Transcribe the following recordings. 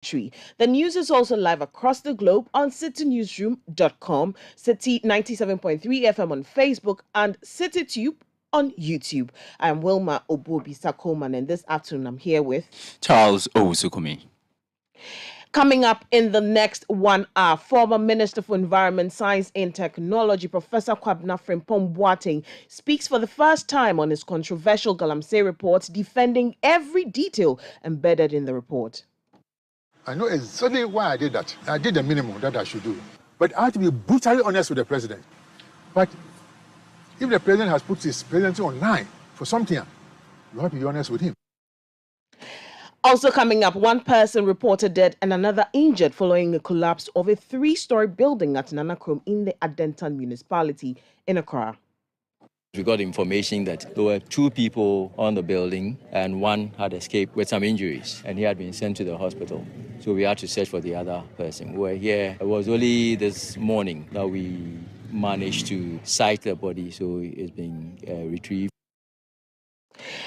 The news is also live across the globe on citynewsroom.com, Citi 97.3 FM on Facebook, and CityTube on YouTube. I am Wilma Obuobisa Coleman, and this afternoon I'm here with Charles Owusu Kumi. Coming up in the next 1 hour, former Minister for Environment, Science and Technology, Professor Kwabena Frimpong Boateng, speaks for the first time on his controversial Galamsey report, defending every detail embedded in the report. I know exactly why I did that. I did the minimum that I should do. But I have to be brutally honest with the president. But if the president has put his presidency online for something, you have to be honest with him. Also coming up, one person reported dead and another injured following a collapse of a 3-story building at Nanakrom in the Adentan municipality in Accra. We got information that there were 2 people on the building and one had escaped with some injuries and he had been sent to the hospital. So we had to search for the other person. We were here. It was only this morning that we managed to sight the body, so it's been retrieved.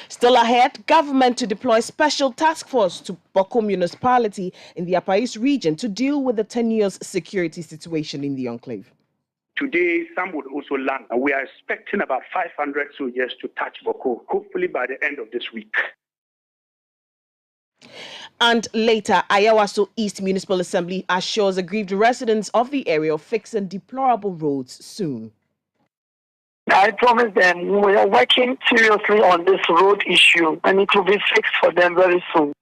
Still ahead, government to deploy special task force to Boko municipality in the Upper East region to deal with the 10 years security situation in the enclave. Today, some would also land, and we are expecting about 500 soldiers to touch Boko, hopefully by the end of this week. And later, Ayawaso East Municipal Assembly assures aggrieved residents of the area of fixing deplorable roads soon. I promise them we are working seriously on this road issue and it will be fixed for them very soon.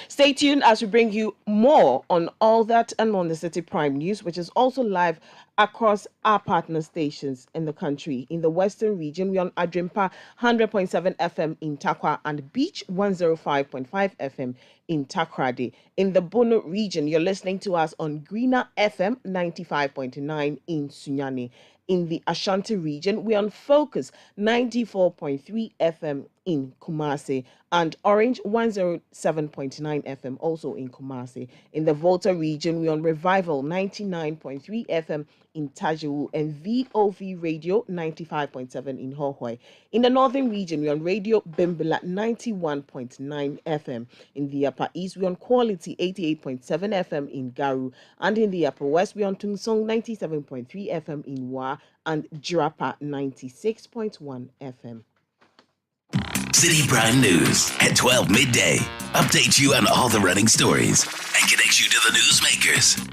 Stay tuned as we bring you more on all that and on the Citi Prime News, which is also live across our partner stations in the country. In the Western region, we're on Adrimpa 100.7 FM in Takwa and Beach 105.5 FM in Takrade. In the Bono region, you're listening to us on Greener FM 95.9 in Sunyani. In the Ashanti region, we're on Focus 94.3 FM in Kumasi and Orange 107.9 FM also in Kumasi. In the Volta region, we're on Revival 99.3 FM in Tajewu and VOV Radio 95.7 in Hohoi. In the Northern region, we're on Radio Bimbila 91.9 FM. In the Upper East, we're on Quality 88.7 FM in Garu. And in the Upper West, we're on Tungsong 97.3 FM in Wa and Jirapa 96.1 FM. Citi Prime News at 12 midday. Updates you on all the running stories and connects you to the newsmakers.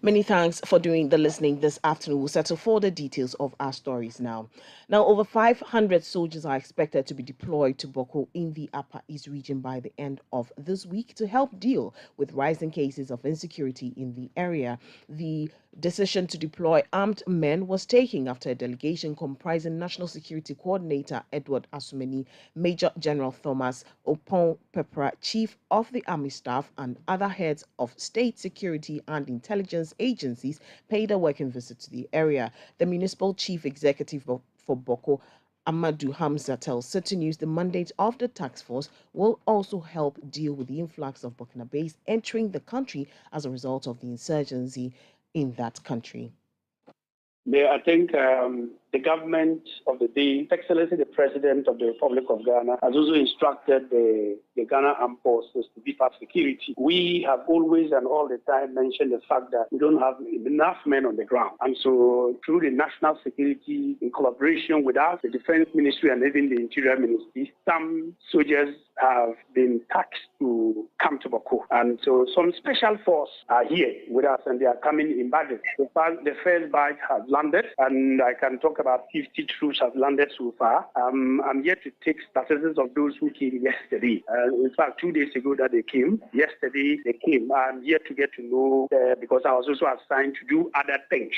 Many thanks for doing the listening this afternoon. We'll settle for the details of our stories now. Now, over 500 soldiers are expected to be deployed to Boko in the Upper East region by the end of this week to help deal with rising cases of insecurity in the area. The decision to deploy armed men was taken after a delegation comprising National Security Coordinator Edward Asumeni, Major General Thomas Opon Pepra, Chief of the Army Staff, and other heads of state security and intelligence agencies paid a working visit to the area. The municipal chief executive for Boko, Amadou Hamza, tells Citi News the mandate of the task force will also help deal with the influx of Burkinabés entering the country as a result of the insurgency in that country. I think the government of the day, Excellency the President of the Republic of Ghana, has also instructed the Ghana Armed Forces to beef up security. We have always and all the time mentioned the fact that we don't have enough men on the ground. And so through the national security, in collaboration with us, the Defense Ministry and even the Interior Ministry, some soldiers have been taxed to come to Boko. And so some special force are here with us and they are coming in batches. The first batch has landed and I can talk about 50 troops have landed so far. I'm yet to take statistics of those who came yesterday. In fact, 2 days ago that they came, yesterday they came. I'm yet to get to know because I was also assigned to do other things.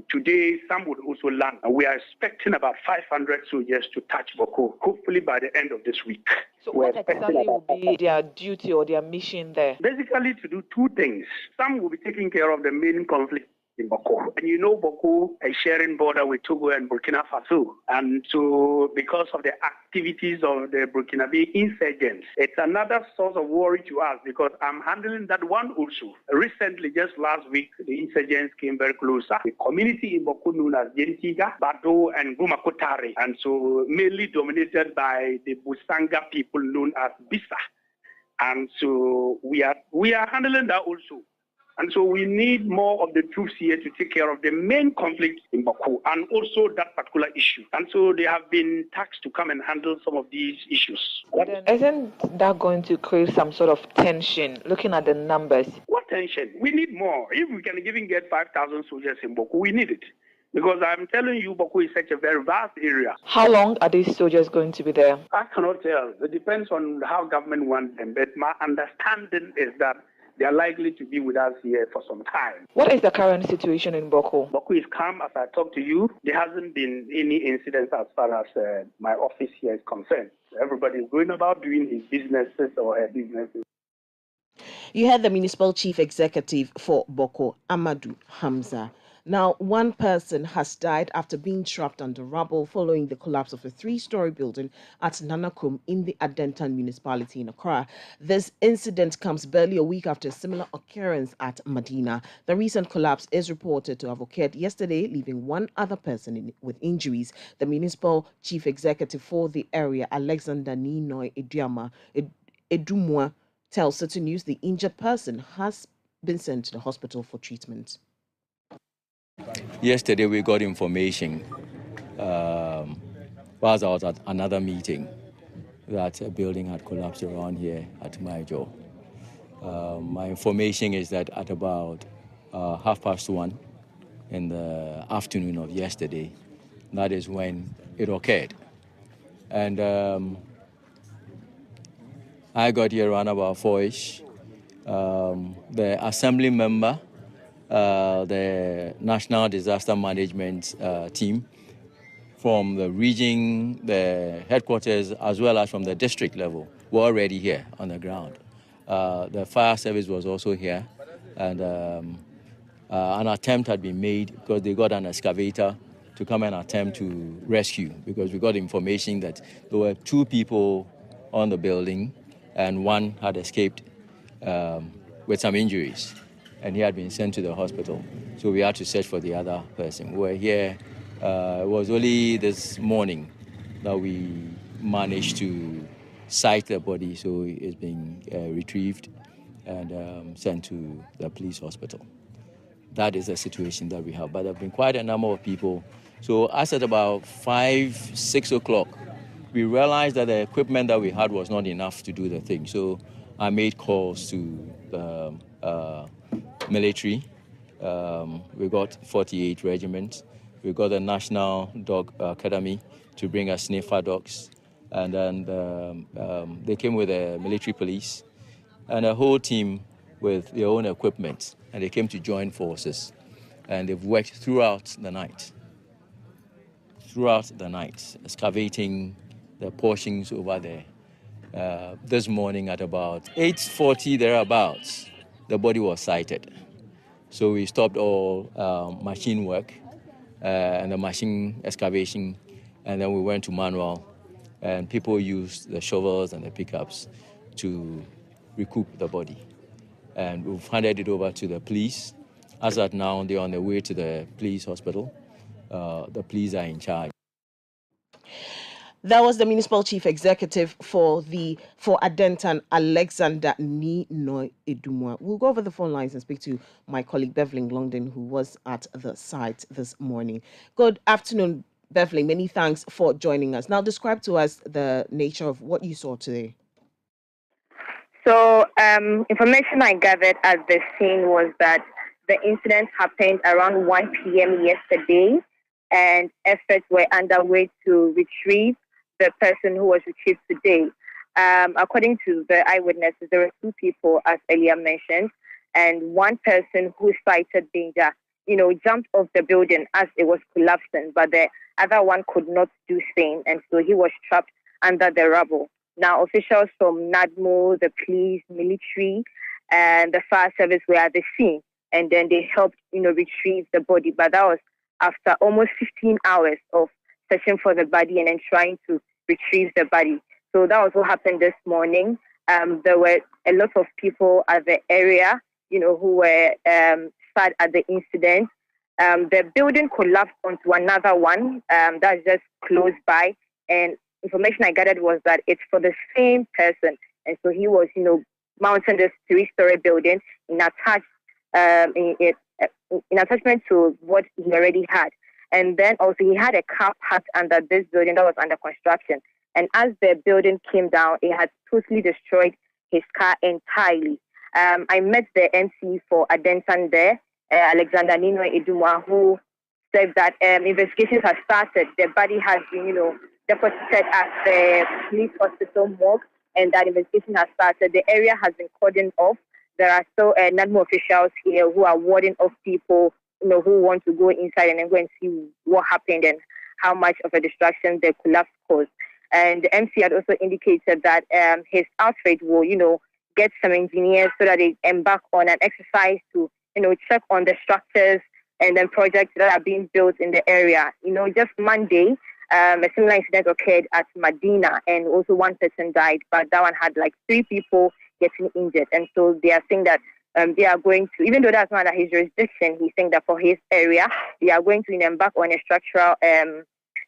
Today, some would also land. And we are expecting about 500 soldiers to touch Boko, hopefully by the end of this week. So what exactly will be their duty or their mission there? Basically to do 2 things. Some will be taking care of the main conflict in Boko. And you know Boko is sharing border with Togo and Burkina Faso. And so because of the activities of the Burkinabe insurgents, it's another source of worry to us because I'm handling that one also. Recently, just last week, the insurgents came very closer. The community in Boko known as Gentiga, Bado, and Gumakotare, and so mainly dominated by the Busanga people known as Bisa. And so we are handling that also. And so we need more of the troops here to take care of the main conflict in Baku and also that particular issue. And so they have been tasked to come and handle some of these issues. Then isn't that going to create some sort of tension, looking at the numbers? What tension? We need more. If we can even get 5,000 soldiers in Baku, we need it. Because I'm telling you, Baku is such a very vast area. How long are these soldiers going to be there? I cannot tell. It depends on how government wants them. But my understanding is that they are likely to be with us here for some time. What is the current situation in Boko? Boko is calm as I talk to you. There hasn't been any incidents as far as my office here is concerned. Everybody is going about doing his businesses or her businesses. You heard the municipal chief executive for Boko, Amadou Hamza. Now, one person has died after being trapped under rubble following the collapse of a 3-story building at Nanakum in the Adentan municipality in Accra. This incident comes barely a week after a similar occurrence at Medina. The recent collapse is reported to have occurred yesterday, leaving one other person with injuries. The municipal chief executive for the area, Alexander Ninoy Edumwa, tells Citi News the injured person has been sent to the hospital for treatment. Yesterday we got information whilst I was at another meeting that a building had collapsed around here at Maijo. My information is that at about 1:30 in the afternoon of yesterday, that is when it occurred. And I got here around about 4-ish. The assembly member, the National Disaster Management team from the region, the headquarters, as well as from the district level, were already here on the ground. The fire service was also here, and an attempt had been made because they got an excavator to come and attempt to rescue, because we got information that there were 2 people on the building and one had escaped with some injuries, and he had been sent to the hospital. So we had to search for the other person. We were here, it was only this morning that we managed to sight the body, so it's been retrieved and sent to the police hospital. That is the situation that we have. But there have been quite a number of people. So as at about 5-6 o'clock, we realized that the equipment that we had was not enough to do the thing. So I made calls to the military. We got 48 regiments. We got the National Dog Academy to bring us sniffer dogs. And then they came with the military police and a whole team with their own equipment. And they came to join forces. And they've worked throughout the night, excavating the portions over there. This morning at about 8:40 thereabouts, the body was sighted. So we stopped all machine work and the machine excavation, and then we went to manual, and people used the shovels and the pickups to recoup the body. And we've handed it over to the police. As at now, they're on their way to the police hospital. The police are in charge. That was the municipal chief executive for Adentan, Alexander Ninoy Edumwa. We'll go over the phone lines and speak to my colleague Beverly Longden, who was at the site this morning. Good afternoon, Beverly. Many thanks for joining us. Now, describe to us the nature of what you saw today. So, information I gathered at the scene was that the incident happened around 1 p.m. yesterday, and efforts were underway to retrieve the person who was retrieved today. According to the eyewitnesses, there were 2 people, as earlier mentioned, and one person who cited danger, jumped off the building as it was collapsing, but the other one could not do same, and so he was trapped under the rubble. Now, officials from NADMO, the police, military, and the fire service were at the scene and then they helped, retrieve the body. But that was after almost 15 hours of searching for the body and then trying to retrieve the body. So that was what happened this morning. There were a lot of people at the area, who were sad at the incident. The building collapsed onto another one that's just close by. And information I gathered was that it's for the same person. And so he was, mounting this 3-story building in attachment to what he already had. And then also he had a car parked under this building that was under construction. And as the building came down, it had totally destroyed his car entirely. I met the MC for Adentan there, Alexander Nino Eduma, who said that investigations have started. The body has been, deposited at the police hospital morgue, and that investigation has started. The area has been cordoned off. There are still NADMO officials here who are warding off people, who want to go inside and then go and see what happened and how much of a destruction the collapse caused. And the MC had also indicated that his outfit will, get some engineers so that they embark on an exercise to, check on the structures and then projects that are being built in the area. Just Monday, a similar incident occurred at Medina, and also one person died, but that one had like 3 people getting injured. And so they are saying that they are going to, even though that's not under his jurisdiction, he's saying that for his area, they are going to embark on a structural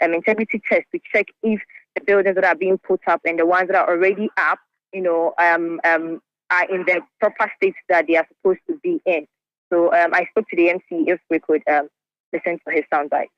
integrity test to check if the buildings that are being put up and the ones that are already up, are in the proper state that they are supposed to be in. So I spoke to the MC if we could listen to his soundbite.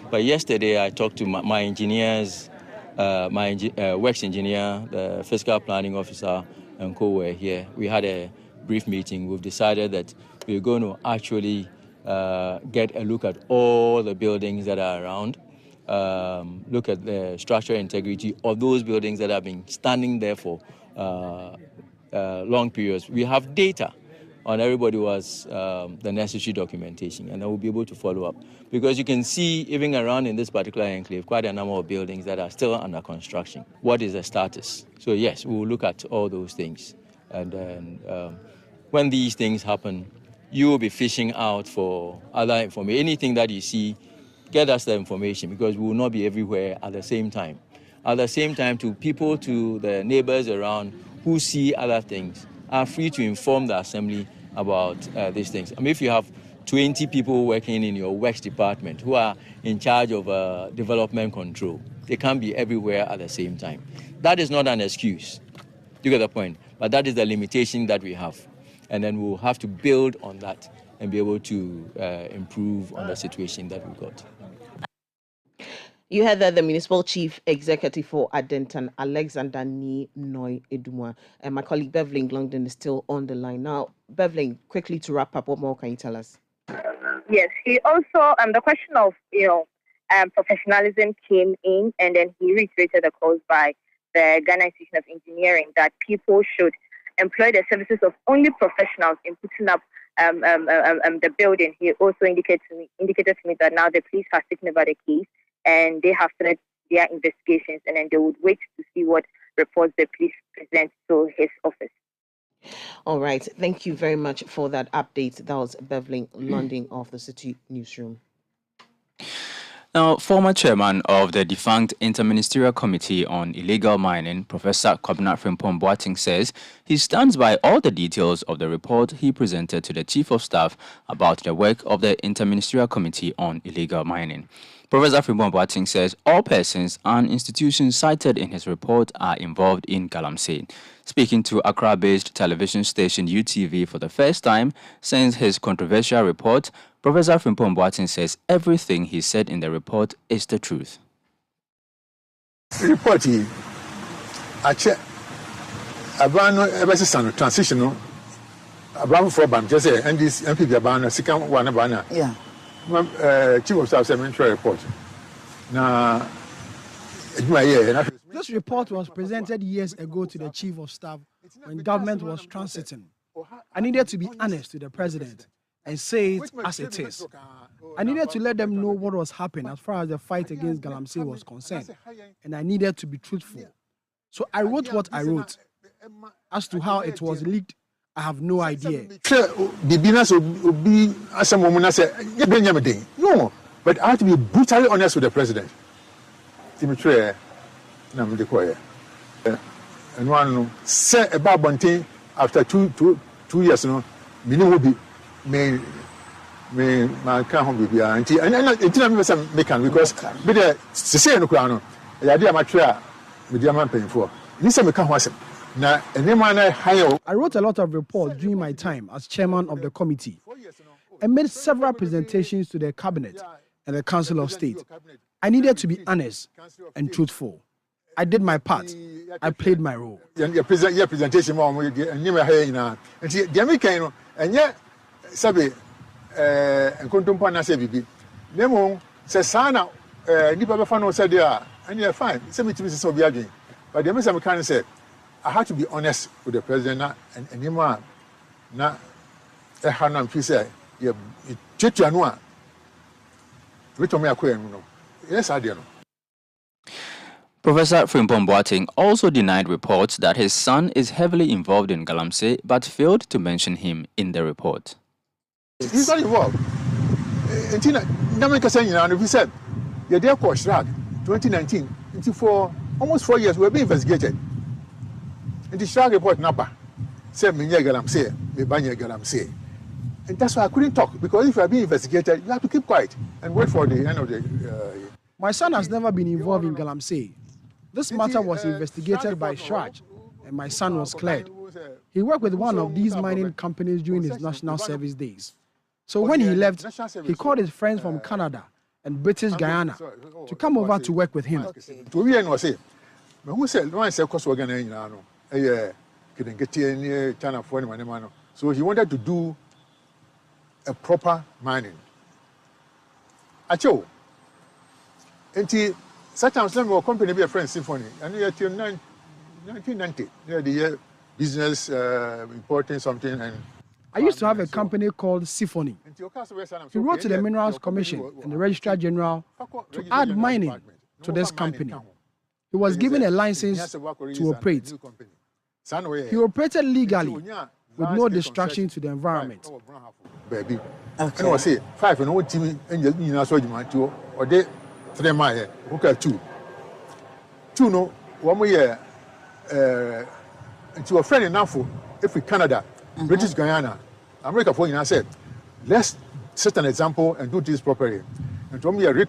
But yesterday I talked to my engineers, my works engineer, the fiscal planning officer, and co were here. We had a brief meeting. We've decided that we're going to actually get a look at all the buildings that are around, look at the structural integrity of those buildings that have been standing there for long periods. We have data on everybody who has the necessary documentation, and then we'll be able to follow up. Because you can see, even around in this particular enclave, quite a number of buildings that are still under construction. What is the status? So yes, we will look at all those things. And then when these things happen, you will be fishing out for other information. Anything that you see, get us the information, because we will not be everywhere at the same time. At the same time, to people, to the neighbors around who see other things, are free to inform the assembly about these things. I mean, if you have 20 people working in your works department who are in charge of development control, they can't be everywhere at the same time. That is not an excuse. You get the point? But that is the limitation that we have. And then we'll have to build on that and be able to improve on the situation that we got. You heard that the Municipal Chief Executive for Adentan, Alexander Ninoy Eduma, and my colleague Beverly Longden is still on the line. Now, Beverly, quickly to wrap up, what more can you tell us? Yes, he also, the question of, professionalism came in, and then he reiterated the calls by the Ghana Institution of Engineering that people should employ the services of only professionals in putting up the building. He also indicated to me that now the police have taken over the case and they have started their investigations, and then they would wait to see what reports the police present to his office. All right. Thank you very much for that update. That was Beverly London of the City Newsroom. Now, former chairman of the defunct Interministerial Committee on Illegal Mining, Professor Kwabena Frimpong Boateng, says he stands by all the details of the report he presented to the Chief of Staff about the work of the Interministerial Committee on Illegal Mining. Professor Frimpong Boateng says all persons and institutions cited in his report are involved in Galamsey. Speaking to Accra-based television station UTV for the first time since his controversial report, Professor Frimpong Boateng says everything he said in the report is the truth. The report here, I check about ever since transitional about for BAM, just say, and this MP Abana, second one Abana. Yeah. Chief of Staff Cemetery report. Now, this report was presented years ago to the Chief of Staff when government was transiting. I needed to be honest to the President and say it as it is. I needed to let them know what was happening as far as the fight against Galamsey was concerned, and I needed to be truthful. So I wrote what I wrote. As to how it was leaked, I have no idea. No, but I have to be brutally honest with the president. And one said about Bunting after two years, minimum will be may my can't be auntie. And it's not some mechanic because the say no crown. The idea my try with the man paying for. This is a now, I wrote a lot of reports during my time as chairman of the committee and made several presentations to the cabinet and the Council of State. I needed to be honest and truthful. I did my part. I played my role. Your presentation, and the American, and yet, Sabi, and Contumpa Sabi, Nemo says, Sana, Nipafano said, and you're fine. Send me to Mrs. Obiagi. But the American said, I had to be honest with the president and anyone not a Hanam Pisa. You check your one. Return me a queen. Yes, I do. Professor Frimpong Boateng also denied reports that his son is heavily involved in Galamsey, but failed to mention him in the report. He's not involved. Namika saying, and we said, you're there for Shrag 2019, for almost 4 years, we've been investigated. And the Shrag report, Napa said, Minya Galamsey, Mibanya Galamsey. And that's why I couldn't talk, because if you are being investigated, you have to keep quiet and wait for the end of the. My son has never been involved in Galamsey. This matter was investigated by Shraj, and my son was cleared. He worked with one of these mining companies during his national service days. So when he left, he called his friends from Canada and British Guyana to come over to work with him. So he wanted to do a proper mining. Acho. And such times a company be a friend symphony. And we are till 1990. The year business importing something. And I used to have a company called Symphony. He wrote to the Minerals Commission and the Registrar General to add mining to this company. He was given a license to operate. He operated legally with no distraction to the environment. Baby. Okay. And I say 5 and one team and you know, so you might do or they 3 miles, okay, 2. 2 no, 1 year to a friend enough for if we Canada, British Guyana, America for you. I said, let's set an example and do this properly. And to me, we are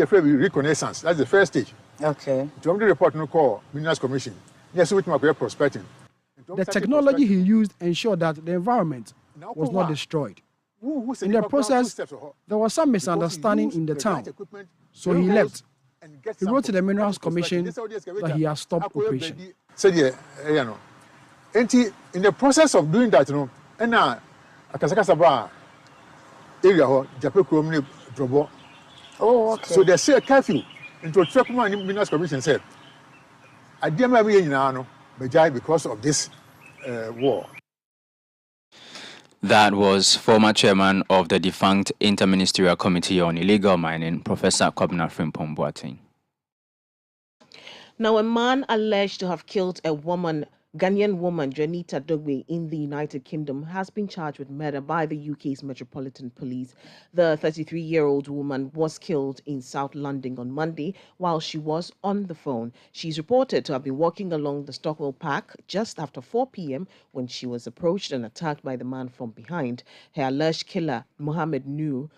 reconnaissance. That's the first stage. Okay. To me, the report no call Minerals Commission. Yes, which might be prospecting. The technology he used ensured that the environment was not destroyed. In the process, there was some misunderstanding in the town, so he left. He wrote to the Minerals Commission that he has stopped operation. So, in the process of doing that, and now, Akasakasaba area, Japan Drobo. Oh, okay. So they say a curfew into a Chapman Minerals Commission said, I dare my way now, because of this war. That was former chairman of the defunct Interministerial Committee on Illegal Mining, Professor Coleman Frimpong Boateng. Now, a man alleged to have killed a Ghanaian woman, Janita Dogbe, in the United Kingdom, has been charged with murder by the UK's Metropolitan Police. The 33-year-old woman was killed in South London on Monday while she was on the phone. She's reported to have been walking along the Stockwell Park just after 4 p.m. when she was approached and attacked by the man from behind. Her alleged killer, Mohammed Noor,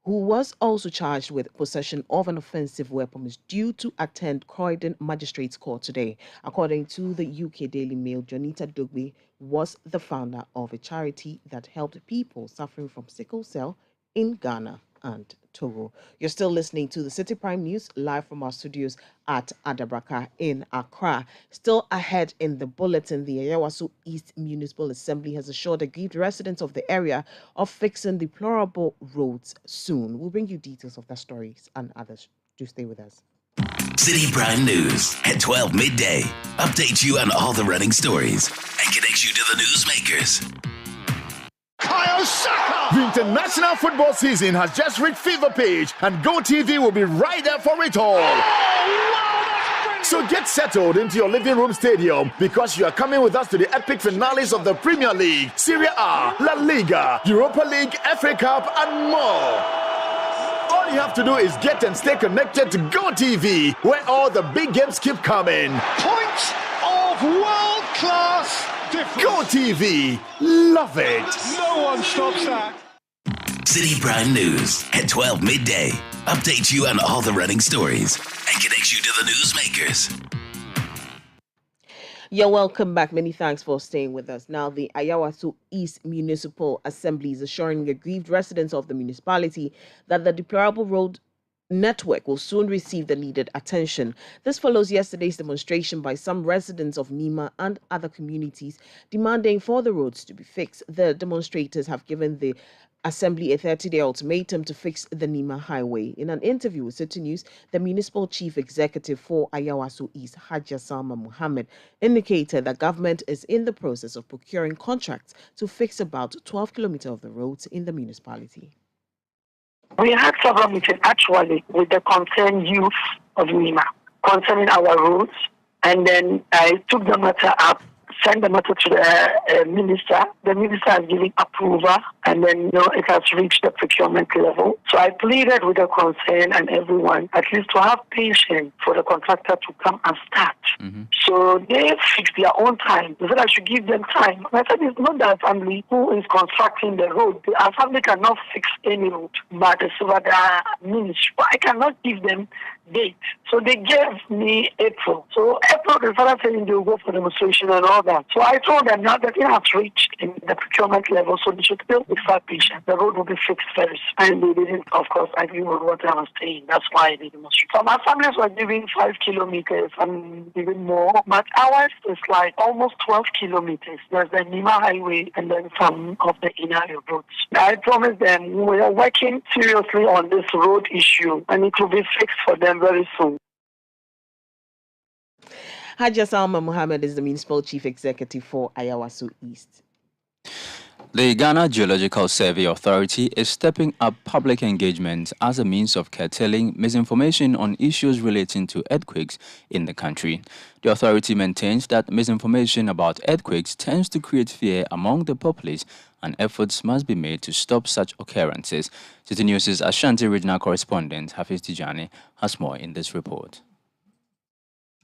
who was also charged with possession of an offensive weapon, is due to attend Croydon Magistrates Court today. According to the UK Daily Mail, Janita Dogbe was the founder of a charity that helped people suffering from sickle cell in Ghana and Togo. You're still listening to the Citi Prime News live from our studios at Adabraka in Accra. Still ahead in the bulletin, the Owusu East Municipal Assembly has assured aggrieved residents of the area of fixing deplorable roads soon. We'll bring you details of the stories and others. Do stay with us. Citi Prime News at 12 midday updates you on all the running stories and connects you to the newsmakers. The international football season has just reached fever pitch, and GoTV will be right there for it all. So get settled into your living room stadium because you are coming with us to the epic finales of the Premier League, Serie A, La Liga, Europa League, FA Cup, and more. All you have to do is get and stay connected to GoTV, where all the big games keep coming. Points of world-class difference. GoTV, love it. No one stops that. Citi Prime News at 12 midday. Update you on all the running stories and connect you to the newsmakers. You're welcome back. Many thanks for staying with us. Now, the Owusu East Municipal Assembly is assuring aggrieved residents of the municipality that the deplorable road network will soon receive the needed attention. This follows yesterday's demonstration by some residents of Nima and other communities demanding for the roads to be fixed. The demonstrators have given the Assembly a 30-day ultimatum to fix the Nima Highway. In an interview with Citi News, the Municipal Chief Executive for Owusu East, Haja Salma Muhammad, indicated that government is in the process of procuring contracts to fix about 12 kilometers of the roads in the municipality. We had several meetings actually with the concerned youth of Nima concerning our roads, and then I took the matter up, sent the matter to the minister. The minister has given approval, and then it has reached the procurement level. So I pleaded with the concern and everyone at least to have patience for the contractor to come and start. So they fixed their own time. They said I should give them time. And I said it's not the assembly who is constructing the road. The assembly cannot fix any road, but it's about the ministry. But I cannot give them date. So they gave me April. So April, they started saying they will go for demonstration and all that. So I told them now that it has reached in the procurement level, so they should still be patient. The road will be fixed first. And they didn't, of course, agree with what I was saying. That's why they demonstrated. Some assemblies were giving 5 kilometers and even more, but ours is like almost 12 kilometers. There's the Nima Highway and then some of the inner roads. I promised them we are working seriously on this road issue and it will be fixed for them very soon. Haja Salma Muhammad is the Municipal Chief Executive for Owusu East. The Ghana Geological Survey Authority is stepping up public engagement as a means of curtailing misinformation on issues relating to earthquakes in the country. The authority maintains that misinformation about earthquakes tends to create fear among the populace, and efforts must be made to stop such occurrences. Citi News' Ashanti Regional Correspondent Hafiz Tijani has more in this report.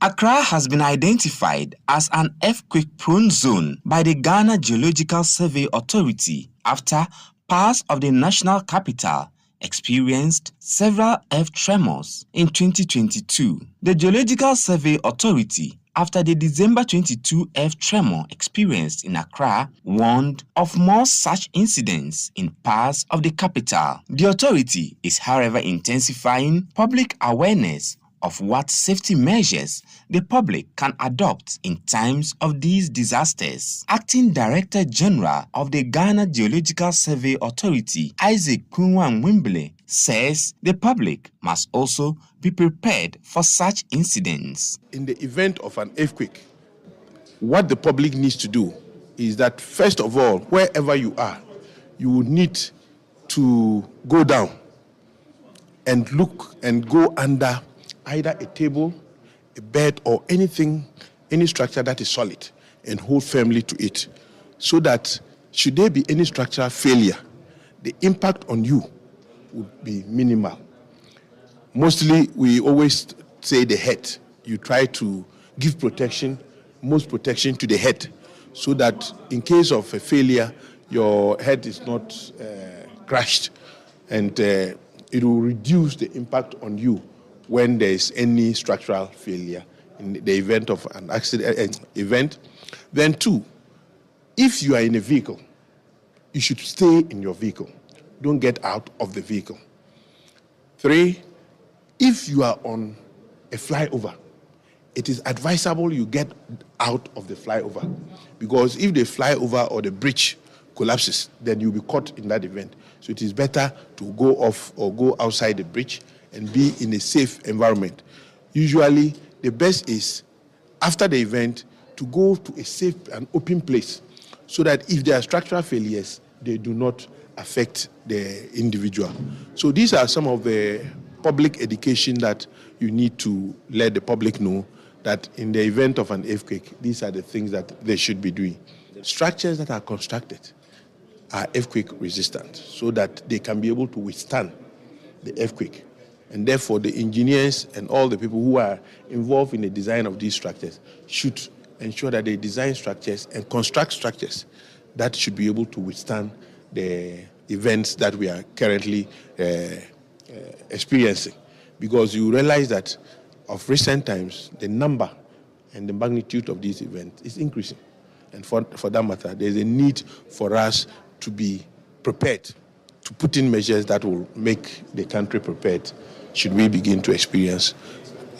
Accra has been identified as an earthquake-prone zone by the Ghana Geological Survey Authority after parts of the national capital experienced several earth tremors in 2022. The Geological Survey Authority, after the December 22 earth tremor experienced in Accra, warned of more such incidents in parts of the capital. The authority is, however, intensifying public awareness of what safety measures the public can adopt in times of these disasters. Acting Director General of the Ghana Geological Survey Authority, Isaac Kunwan-Wimble, says the public must also be prepared for such incidents. In the event of an earthquake, what the public needs to do is that, first of all, wherever you are, you will need to go down and look and go under either a table, a bed, or anything, any structure that is solid, and hold firmly to it, so that should there be any structural failure, the impact on you would be minimal. Mostly, we always say the head. You try to give protection, most protection to the head, so that in case of a failure, your head is not crushed, and it will reduce the impact on you when there is any structural failure in the event of an accident event. Then 2, if you are in a vehicle, you should stay in your vehicle. Don't get out of the vehicle. 3, if you are on a flyover, it is advisable you get out of the flyover, because if the flyover or the bridge collapses, then you'll be caught in that event. So it is better to go off or go outside the bridge and be in a safe environment. Usually, the best is, after the event, to go to a safe and open place, so that if there are structural failures, they do not affect the individual. So these are some of the public education that you need to let the public know, that in the event of an earthquake, these are the things that they should be doing. Structures that are constructed are earthquake resistant so that they can be able to withstand the earthquake. And therefore, the engineers and all the people who are involved in the design of these structures should ensure that they design structures and construct structures that should be able to withstand the events that we are currently experiencing. Because you realize that of recent times, the number and the magnitude of these events is increasing. And for that matter, there's a need for us to be prepared, to put in measures that will make the country prepared should we begin to experience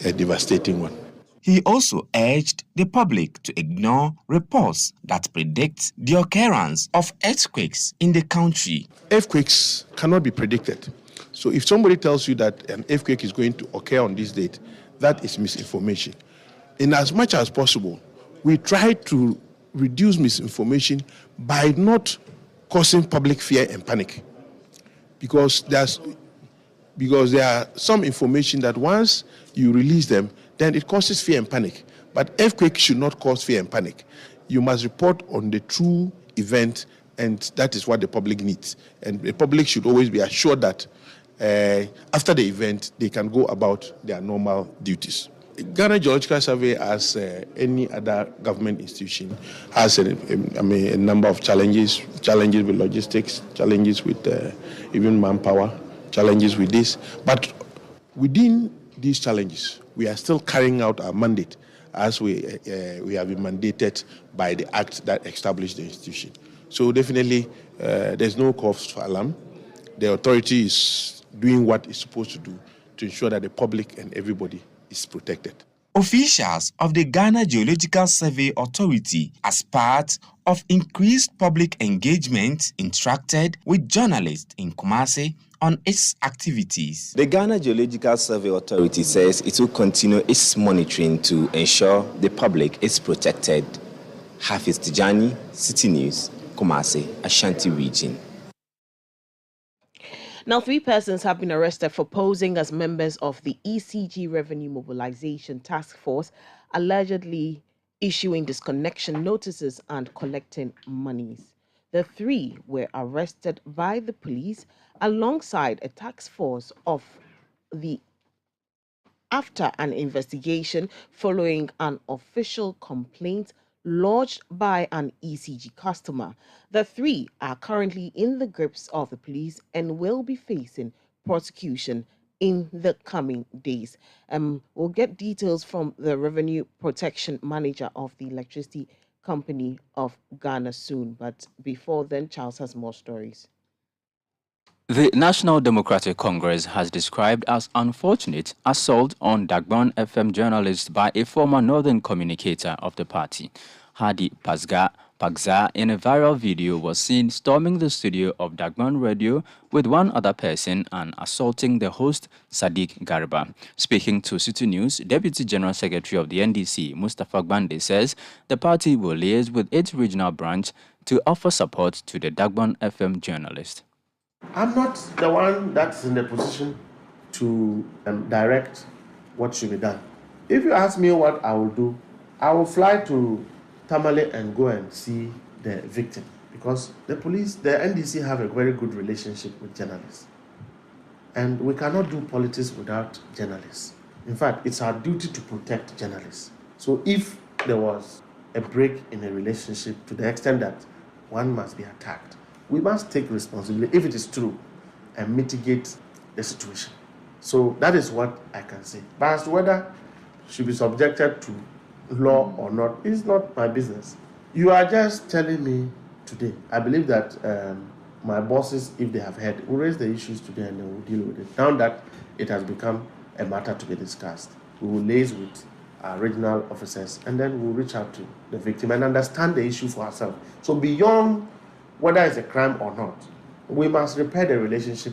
a devastating one. He also urged the public to ignore reports that predict the occurrence of earthquakes in the country. Earthquakes cannot be predicted. So if somebody tells you that an earthquake is going to occur on this date, that is misinformation. In as much as possible, we try to reduce misinformation by not causing public fear and panic. Because there are some information that once you release them, then it causes fear and panic. But earthquake should not cause fear and panic. You must report on the true event, and that is what the public needs. And the public should always be assured that after the event, they can go about their normal duties. Ghana Geological Survey, as any other government institution, has a number of challenges with logistics, challenges with even manpower, challenges with this. But within these challenges, we are still carrying out our mandate as we have been mandated by the act that established the institution. So definitely, there's no cause for alarm. The authority is doing what it's supposed to do to ensure that the public and everybody is protected. Officials of the Ghana Geological Survey Authority, as part of increased public engagement, interacted with journalists in Kumasi on its activities. The Ghana Geological Survey Authority says it will continue its monitoring to ensure the public is protected. Hafiz Tijani, Citi News, Kumasi, Ashanti Region. Now, 3 persons have been arrested for posing as members of the ECG Revenue Mobilization Task Force, allegedly issuing disconnection notices and collecting monies. The 3 were arrested by the police alongside a task force of the after an investigation following an official complaint lodged by an ECG customer. The 3 are currently in the grips of the police and will be facing prosecution in the coming days. We'll get details from the Revenue Protection Manager of the Electricity Company of Ghana soon. But before then, Charles has more stories. The National Democratic Congress has described as unfortunate assault on Dagbon FM journalist by a former northern communicator of the party. Hadi Pagza in a viral video was seen storming the studio of Dagbon Radio with one other person and assaulting the host, Sadiq Garba. Speaking to Citi News, Deputy General Secretary of the NDC, Mustafa Gbande, says the party will liaise with its regional branch to offer support to the Dagbon FM journalist. I'm not the one that's in the position to direct what should be done. If you ask me what I will do, I will fly to Tamale and go and see the victim, because the police, the NDC have a very good relationship with journalists. And we cannot do politics without journalists. In fact, it's our duty to protect journalists. So if there was a break in a relationship to the extent that one must be attacked, we must take responsibility, if it is true, and mitigate the situation. So that is what I can say. But as to whether should be subjected to law or not, is not my business. You are just telling me today. I believe that my bosses, if they have heard, will raise the issues today and they will deal with it. Now that it has become a matter to be discussed, we will liaise with our regional officers and then we'll reach out to the victim and understand the issue for ourselves. So beyond whether it's a crime or not, we must repair the relationship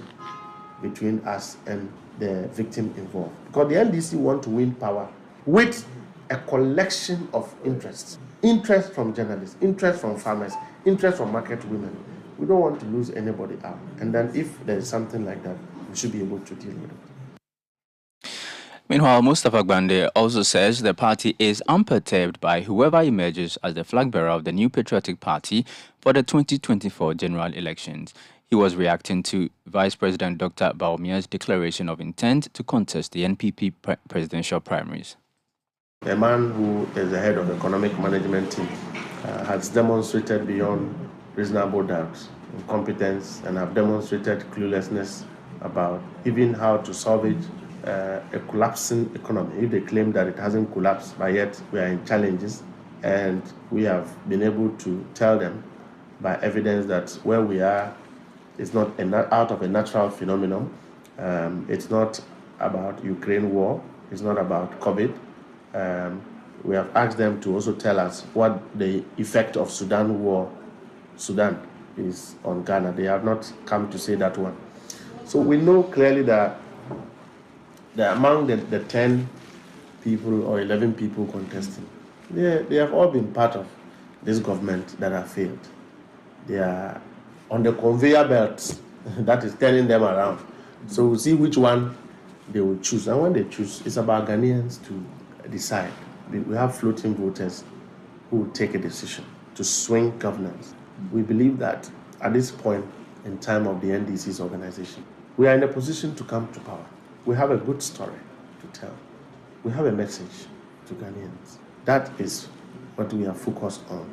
between us and the victim involved. Because the NDC want to win power with a collection of interests. Interest from journalists, interest from farmers, interest from market women. We don't want to lose anybody out. And then if there's something like that, we should be able to deal with it. Meanwhile, Mustafa Gbande also says the party is unperturbed by whoever emerges as the flag bearer of the new Patriotic Party for the 2024 general elections. He was reacting to Vice President Dr. Bawumia's declaration of intent to contest the NPP presidential primaries. A man who is the head of the economic management team has demonstrated beyond reasonable doubt incompetence and have demonstrated cluelessness about even how to salvage a collapsing economy. If they claim that it hasn't collapsed, but yet we are in challenges, and we have been able to tell them by evidence that where we are is not out of a natural phenomenon. It's not about Ukraine war. It's not about COVID. We have asked them to also tell us what the effect of Sudan is on Ghana. They have not come to say that one. So we know clearly that among the 10 people or 11 people contesting, they have all been part of this government that have failed. They are on the conveyor belt that is turning them around. So we'll see which one they will choose. And when they choose, it's about Ghanaians to decide. We have floating voters who will take a decision to swing governance. We believe that at this point in time of the NDC's organization, we are in a position to come to power. We have a good story to tell. We have a message to Ghanaians. That is what we are focused on.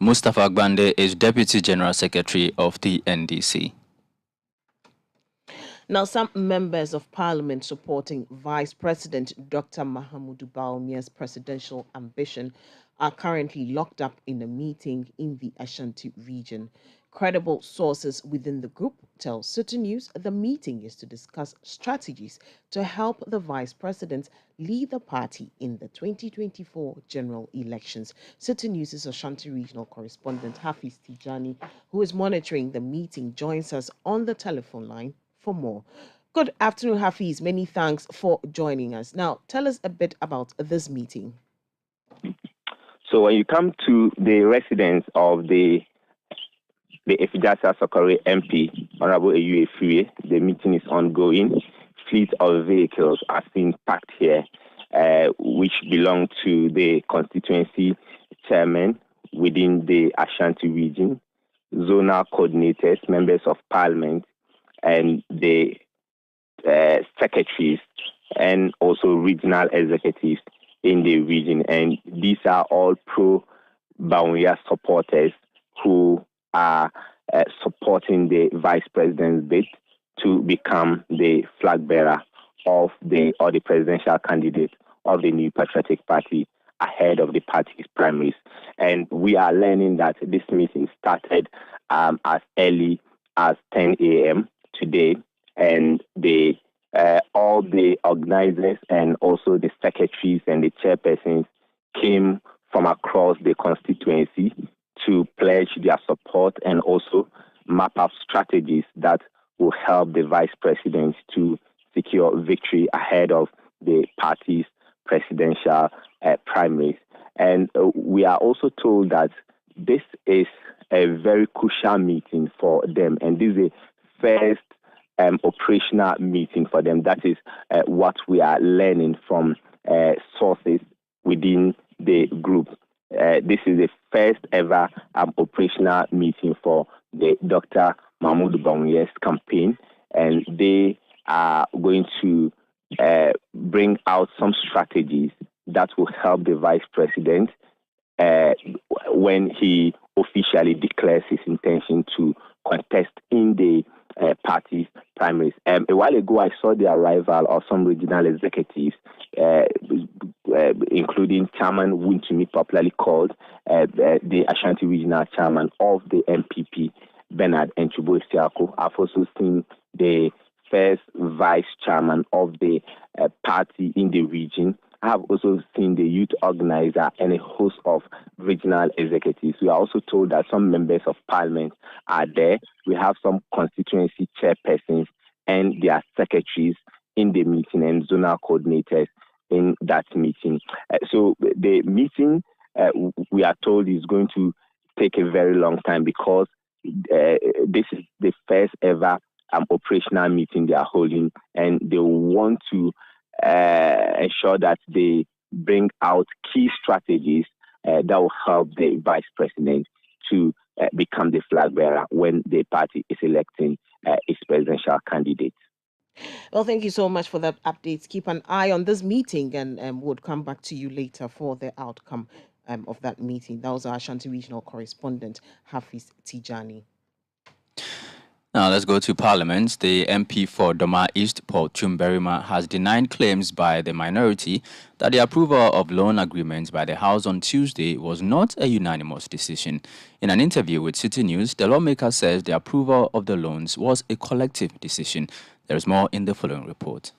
Mustafa Gbande is Deputy General Secretary of the NDC. Now, some members of parliament supporting Vice President Dr. Mahamudu Bawumia's presidential ambition are currently locked up in a meeting in the Ashanti region. Credible sources within the group tell Citi News the meeting is to discuss strategies to help the vice president lead the party in the 2024 general elections. Citi News' Ashanti regional correspondent Hafiz Tijani, who is monitoring the meeting, joins us on the telephone line for more. Good afternoon, Hafiz. Many thanks for joining us. Now, tell us a bit about this meeting. So when you come to the residence of the Efijasa Sokore MP, Honorable Ayu Efue, the meeting is ongoing. Fleet of vehicles are seen parked here, which belong to the constituency chairman within the Ashanti region, zonal coordinators, members of parliament, and the secretaries, and also regional executives in the region. And these are all pro-Bawumia supporters who are supporting the vice president's bid to become the flag bearer of the presidential candidate of the new Patriotic Party ahead of the party's primaries. And we are learning that this meeting started as early as 10 a.m. today, and all the organizers and also the secretaries and the chairpersons came from across the constituency to pledge their support and also map up strategies that will help the vice president to secure victory ahead of the party's presidential primaries. And we are also told that this is a very crucial meeting for them, and this is the first operational meeting for them. That is what we are learning from sources within the group. This is the first ever operational meeting for the Dr. Mahamudu Bawumia's campaign, and they are going to bring out some strategies that will help the vice president when he officially declares his intention to contest in the party's primaries. A while ago, I saw the arrival of some regional executives, including Chairman Wuntumi, popularly called the Ashanti Regional Chairman of the MPP, Bernard Enchubo-Isiako. I've also seen the first Vice Chairman of the party in the region. I have also seen the youth organizer and a host of regional executives. We are also told that some members of parliament are there. We have some constituency chairpersons and their secretaries in the meeting and zonal coordinators in that meeting. So the meeting, we are told, is going to take a very long time because this is the first ever operational meeting they are holding, and they want to ensure that they bring out key strategies that will help the vice president to become the flag bearer when the party is electing its presidential candidate. Well, thank you so much for that updates. Keep an eye on this meeting, and we'll come back to you later for the outcome of that meeting. That was our Ashanti regional correspondent, Hafiz Tijani. Now let's go to Parliament. The MP for Doma East, Paul Chumberima, has denied claims by the minority that the approval of loan agreements by the House on Tuesday was not a unanimous decision. In an interview with Citi News, the lawmaker says the approval of the loans was a collective decision. There is more in the following report.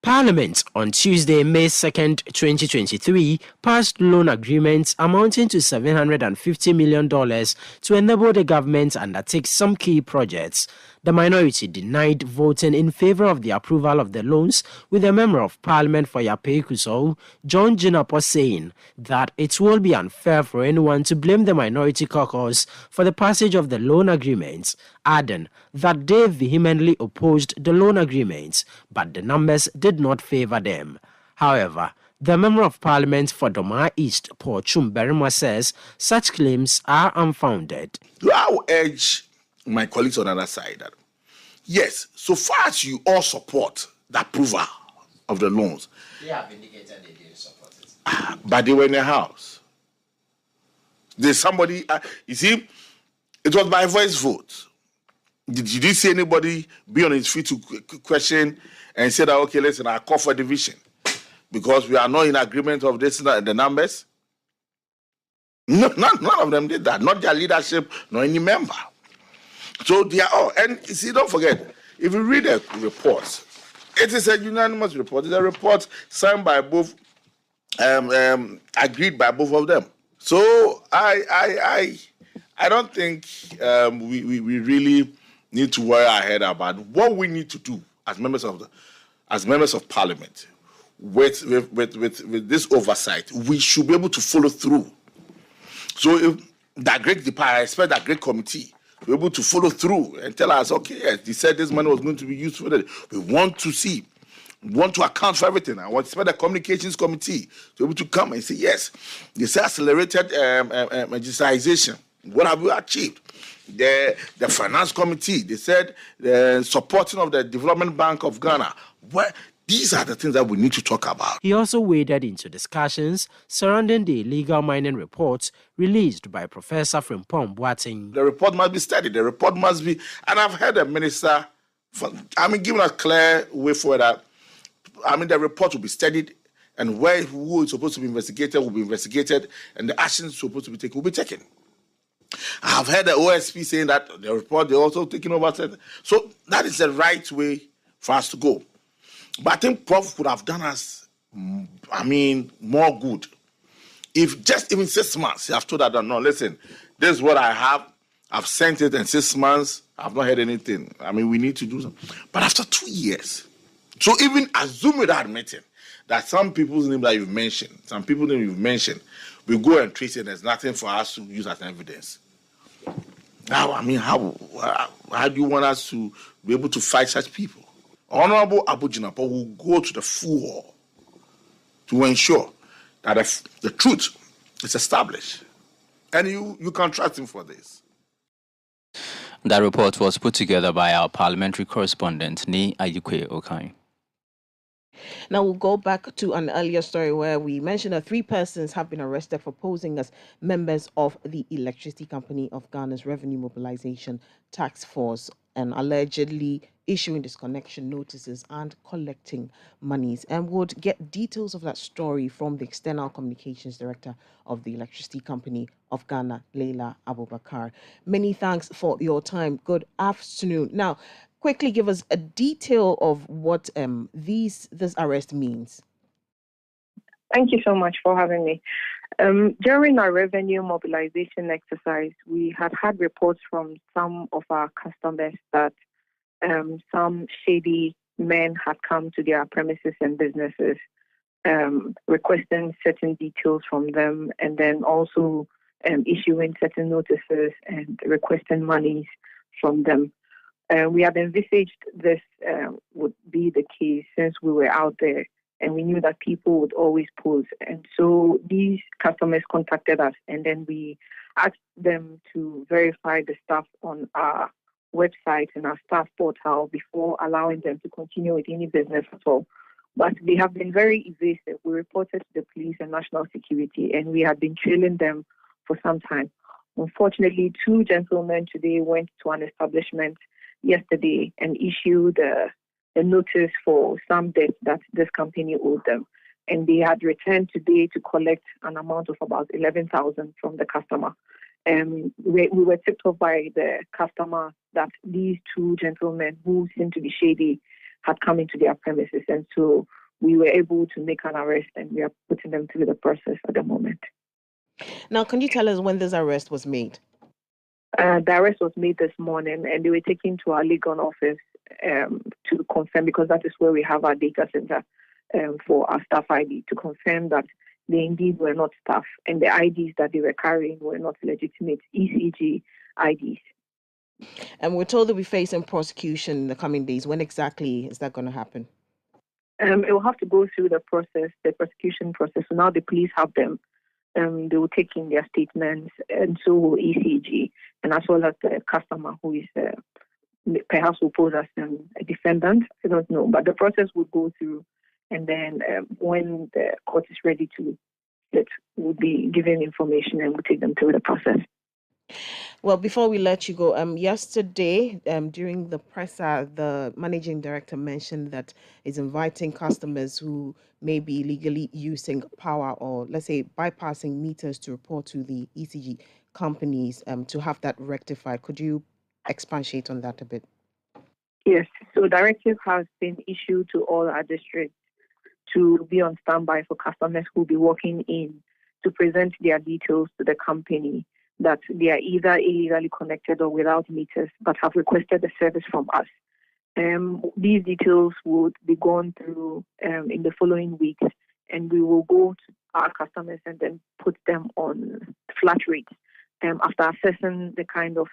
Parliament on Tuesday, May 2nd, 2023, passed loan agreements amounting to $750 million to enable the government to undertake some key projects. The minority denied voting in favor of the approval of the loans, with a member of Parliament for Yape Kusou, John Jinapo, saying that it will be unfair for anyone to blame the minority caucus for the passage of the loan agreements, adding that they vehemently opposed the loan agreements, but the numbers did not favor them. However, the Member of Parliament for Doma East, Paul Chumberima, says such claims are unfounded. I will urge my colleagues on the other side that, yes, so far as you all support the approval of the loans, They have indicated they did support it. but they were in the House. There's somebody, you see, it was by voice vote. Did you see anybody be on his feet to question and say that, okay, listen, I call for division because we are not in agreement of this, the numbers? No, none of them did that, not their leadership, nor any member. So they are all, and you see, don't forget, if you read the reports, it is a unanimous report. It's a report signed by both, agreed by both of them. So I don't think we really need to worry our head about what we need to do as members of Parliament with this oversight. We should be able to follow through. So if that great department, I expect that great committee to be able to follow through and tell us, okay, yes, they said this money was going to be used for that. We want to see, we want to account for everything. I want to expect the communications committee to be able to come and say, yes, they say accelerated digitization. What have we achieved? The finance committee, they said the supporting of the Development Bank of Ghana. These are the things that we need to talk about. He also waded into discussions surrounding the illegal mining reports released by Professor Frimpong Boateng. The report must be studied. The report must be, and I've heard the minister, giving a clear way forward that, the report will be studied, and who is supposed to be investigated will be investigated, and the actions supposed to be taken will be taken. I've heard the OSP saying that the report they're also taking over. So that is the right way for us to go. But I think Prof could have done us, more good. If just even 6 months, you have told that, no, listen, this is what I have. I've sent it in 6 months. I've not heard anything. We need to do something. But after 2 years, so even assume without admitting that some people's name that you've mentioned, we go and trace it. There's nothing for us to use as evidence. Now, how do you want us to be able to fight such people? Honorable Abu Jinapo will go to the full hall to ensure that the truth is established. And you can trust him for this. That report was put together by our parliamentary correspondent, Ni Ayikwe Okai. Now we'll go back to an earlier story where we mentioned that 3 persons have been arrested for posing as members of the Electricity Company of Ghana's Revenue Mobilization Task Force and allegedly issuing disconnection notices and collecting monies. And we'll get details of that story from the External Communications Director of the Electricity Company of Ghana, Leila Abubakar. Many thanks for your time. Good afternoon. Now, quickly give us a detail of what this arrest means. Thank you so much for having me. During our revenue mobilization exercise, we had reports from some of our customers that some shady men had come to their premises and businesses, requesting certain details from them, and then also issuing certain notices and requesting monies from them. We had envisaged this would be the case since we were out there and we knew that people would always pose. And so these customers contacted us, and then we asked them to verify the stuff on our website and our staff portal before allowing them to continue with any business at all. But they have been very evasive. We reported to the police and national security, and we had been trailing them for some time. Unfortunately, 2 gentlemen today went to an establishment yesterday and issued a notice for some debt that this company owed them. And they had returned today to collect an amount of about 11,000 from the customer. We were tipped off by the customer that these 2 gentlemen who seemed to be shady had come into their premises. And so we were able to make an arrest, and we are putting them through the process at the moment. Now, can you tell us when this arrest was made? The arrest was made this morning, and they were taken to our legal office to confirm, because that is where we have our data center for our staff ID, to confirm that they indeed were not staff, and the IDs that they were carrying were not legitimate ECG IDs. And we're told that we're facing prosecution in the coming days. When exactly is that going to happen? It will have to go through the process, the prosecution process. So now the police have them. They will take in their statements, and so will ECG, and as well as the customer who is perhaps will pose as a defendant. I don't know, but the process will go through, and then when the court is ready to sit, we'll be given information and we'll take them through the process. Well, before we let you go, yesterday during the presser, the managing director mentioned that he's inviting customers who may be illegally using power, or let's say bypassing meters, to report to the ECG companies to have that rectified. Could you expatiate on that a bit? Yes, so directive has been issued to all our districts to be on standby for customers who will be walking in to present their details to the company that they are either illegally connected or without meters but have requested the service from us. These details would be gone through in the following weeks, and we will go to our customers and then put them on flat rates after assessing the kind of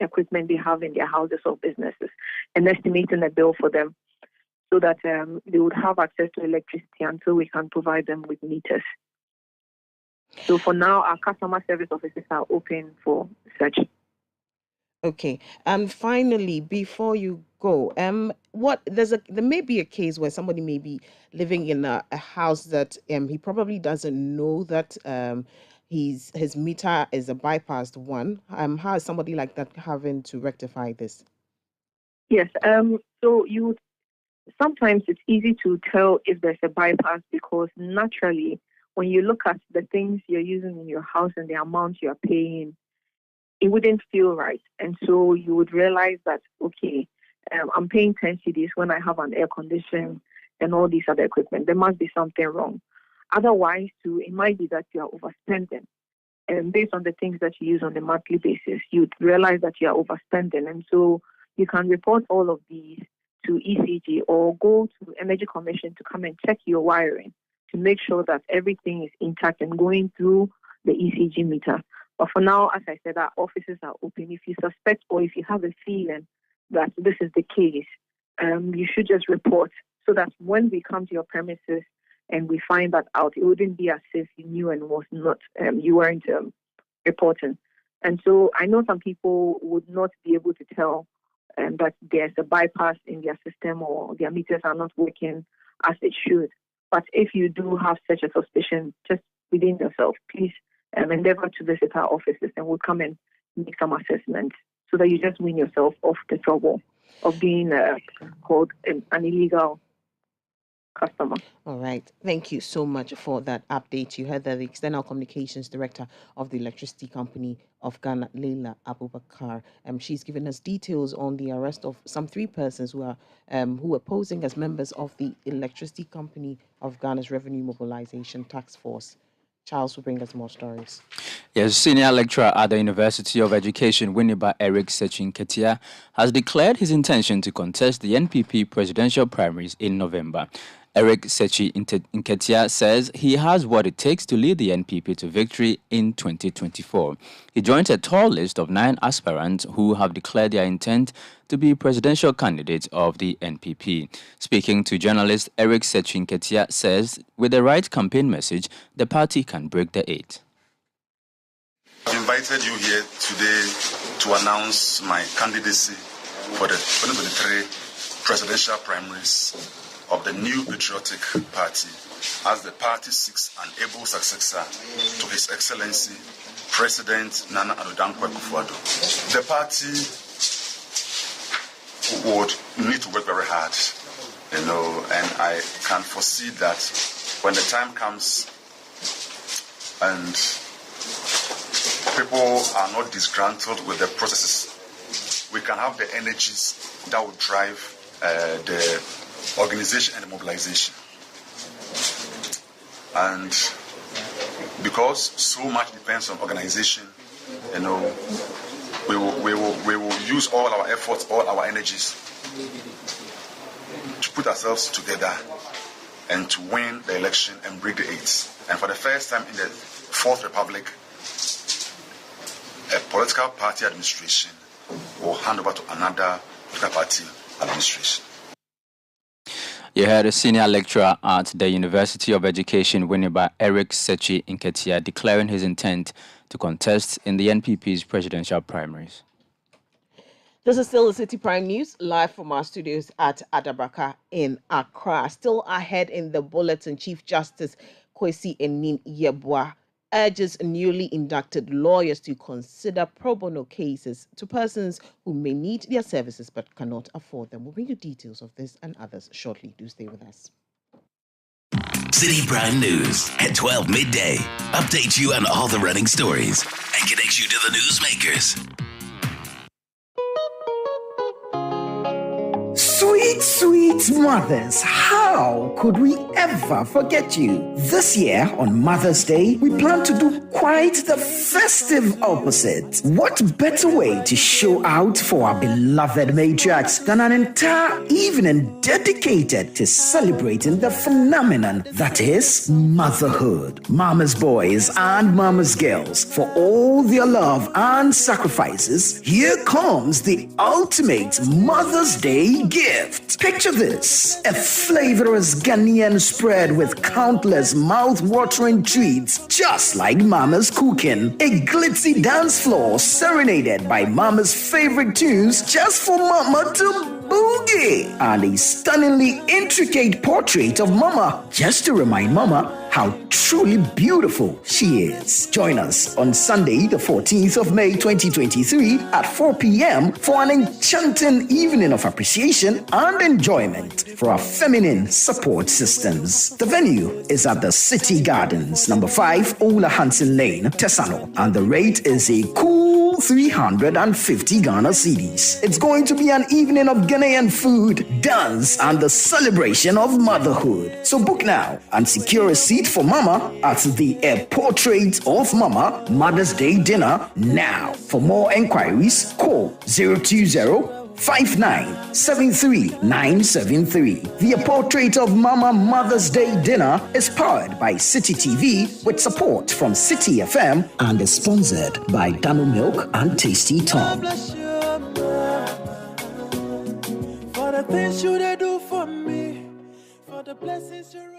equipment they have in their houses or businesses and estimating a bill for them so that they would have access to electricity until we can provide them with meters. So for now, our customer service offices are open for such. Okay. And finally, before you go, there may be a case where somebody may be living in a house that he probably doesn't know that his meter is a bypassed one. How is somebody like that having to rectify this? Yes. So sometimes it's easy to tell if there's a bypass, because naturally, when you look at the things you're using in your house and the amount you're paying, it wouldn't feel right. And so you would realize that, okay, I'm paying 10 cedis when I have an air conditioner and all these other equipment. There must be something wrong. Otherwise, too, it might be that you're overspending. And based on the things that you use on a monthly basis, you'd realize that you're overspending. And so you can report all of these to ECG or go to Energy Commission to come and check your wiring to make sure that everything is intact and going through the ECG meter. But for now, as I said, our offices are open. If you suspect or if you have a feeling that this is the case, you should just report so that when we come to your premises and we find that out, it wouldn't be as if you knew and was not, you weren't reporting. And so I know some people would not be able to tell that there's a bypass in their system or their meters are not working as it should. But if you do have such a suspicion, just within yourself, please endeavor to visit our offices, and we'll come and make some assessments so that you just win yourself off the trouble of being called an illegal customer. All right. Thank you so much for that update. You heard that the External Communications Director of the Electricity Company of Ghana, Leila Abubakar. She's given us details on the arrest of some 3 persons who were posing as members of the Electricity Company of Ghana's Revenue Mobilization Task Force. Charles will bring us more stories. Yes, senior lecturer at the University of Education, Winneba Eric Sechin-Ketia, has declared his intention to contest the NPP presidential primaries in November. Eric Sechi Nketia says he has what it takes to lead the NPP to victory in 2024. He joins a tall list of 9 aspirants who have declared their intent to be presidential candidates of the NPP. Speaking to journalist Eric Sechi Nketia says with the right campaign message, the party can break the 8. I've invited you here today to announce my candidacy for the 2023 presidential primaries of the New Patriotic Party as the party seeks an able successor to His Excellency President Nana Addo Dankwa Akufo-Addo. The party would need to work very hard, and I can foresee that when the time comes and people are not disgruntled with the processes, we can have the energies that will drive the organization and the mobilization. And because so much depends on organization, we will use all our efforts, all our energies to put ourselves together and to win the election and break the 8. And for the first time in the Fourth Republic, a political party administration will hand over to another political party administration. You heard a senior lecturer at the University of Education, Winneba, Eric Sechi Nketia, declaring his intent to contest in the NPP's presidential primaries. This is still the Citi Prime News, live from our studios at Adabraka in Accra. Still ahead in the bulletin, Chief Justice Kwesi Enin-Yeboah urges newly inducted lawyers to consider pro bono cases to persons who may need their services but cannot afford them. We'll bring you details of this and others shortly. Do stay with us. Citi Prime News at 12 midday. Update you on all the running stories and connects you to the newsmakers. Sweet, sweet mothers, how could we ever forget you? This year, on Mother's Day, we plan to do quite the festive opposite. What better way to show out for our beloved matriarchs than an entire evening dedicated to celebrating the phenomenon that is motherhood. Mama's boys and mama's girls, for all their love and sacrifices, here comes the ultimate Mother's Day gift. Picture this: a flavorous Ghanaian spread with countless mouth-watering treats, just like Mama's cooking. A glitzy dance floor serenaded by Mama's favorite tunes, just for Mama to boogie. And a stunningly intricate portrait of Mama, just to remind Mama how truly beautiful she is. Join us on Sunday, the 14th of May 2023 at 4 p.m. for an enchanting evening of appreciation and enjoyment for our feminine support systems. The venue is at the City Gardens, number 5, Ola Hansen Lane, Tesano, and the rate is a cool 350 Ghana cedis. It's going to be an evening of Ghanaian food, dance, and the celebration of motherhood. So book now and secure a seat for Mama at the A Portrait of Mama Mother's Day dinner now. For more enquiries, call 020-5973-973. The Portrait of Mama Mother's Day dinner is powered by Citi TV with support from Citi FM and is sponsored by Dano Milk and Tasty Tom. For the things you do for me, for the blessings you rain.